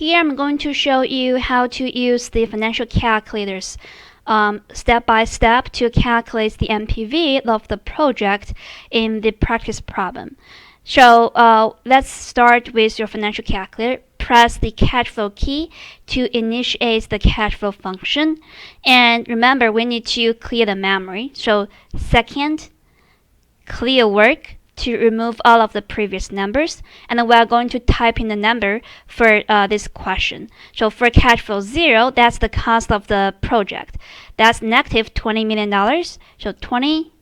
Here I'm going to show you how to use the financial calculators step by step to calculate the NPV of the project in the practice problem. So let's start with your financial calculator. Press the cash flow key to initiate the cash flow function. And remember, we need to clear the memory. So second, clear work to remove all of the previous numbers, and then we are going to type in the number for this question. So for cash flow 0, that's the cost of the project. That's negative $20 million. So 20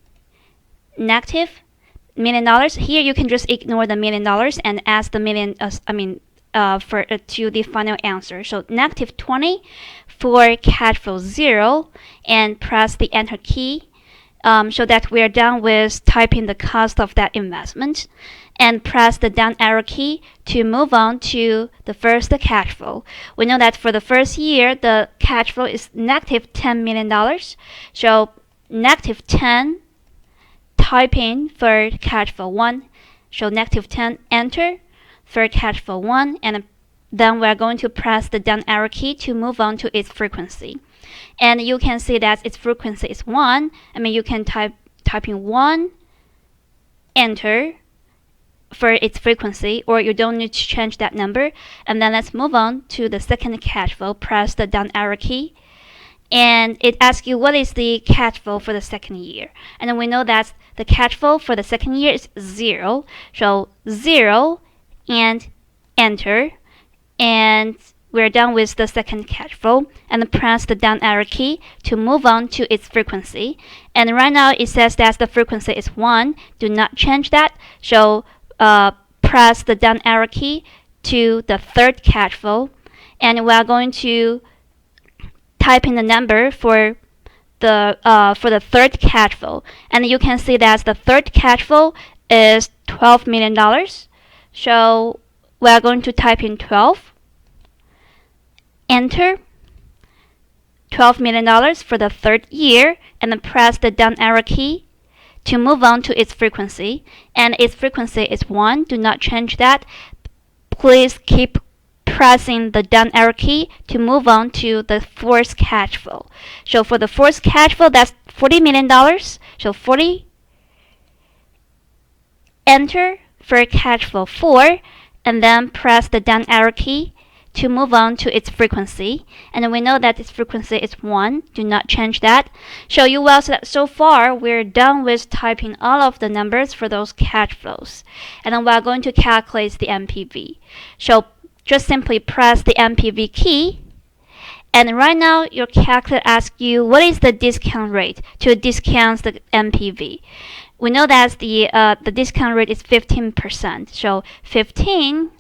negative $1 million. Here you can just ignore the $1 million and add the million. To the final answer. So negative 20 for cash flow 0, and press the enter key. So that we are done with typing the cost of that investment, and press the down arrow key to move on to the first cash flow. We know that for the first year, the cash flow is negative $10 million. So negative 10, type in for cash flow 1. So negative 10, enter for cash flow 1, and then we're going to press the down arrow key to move on to its frequency. And you can see that its frequency is 1. You can type in 1, enter for its frequency, or you don't need to change that number. And then let's move on to the second cash flow. Press the down arrow key, and it asks you what is the cash flow for the second year. And then we know that the cash flow for the second year is 0. So 0 and enter, and we're done with the second cash flow, and press the down arrow key to move on to its frequency. And right now it says that the frequency is 1. Do not change that. So press the down arrow key to the third cash flow, and we are going to type in the number for the third cash flow. And you can see that the third cash flow is $12 million. So we are going to type in 12. Enter $12 million for the third year, and then press the down arrow key to move on to its frequency. And its frequency is 1. Do not change that. Please keep pressing the down arrow key to move on to the fourth cash flow. So for the fourth cash flow, that's $40 million. So 40. Enter for cash flow 4, and then press the down arrow key to move on to its frequency. And we know that its frequency is 1. Do not change that. So far we're done with typing all of the numbers for those cash flows, and then we're going to calculate the NPV. So just simply press the NPV key, and right now your calculator asks you what is the discount rate to discount the NPV. We know that the discount rate is 15%. So 15,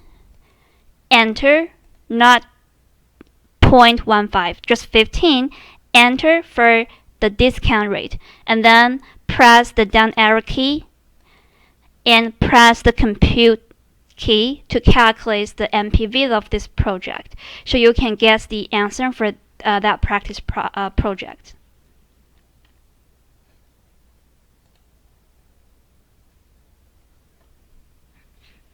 enter, not 0.15, just 15, enter for the discount rate, and then press the down arrow key and press the compute key to calculate the NPV of this project. So you can guess the answer for that practice project.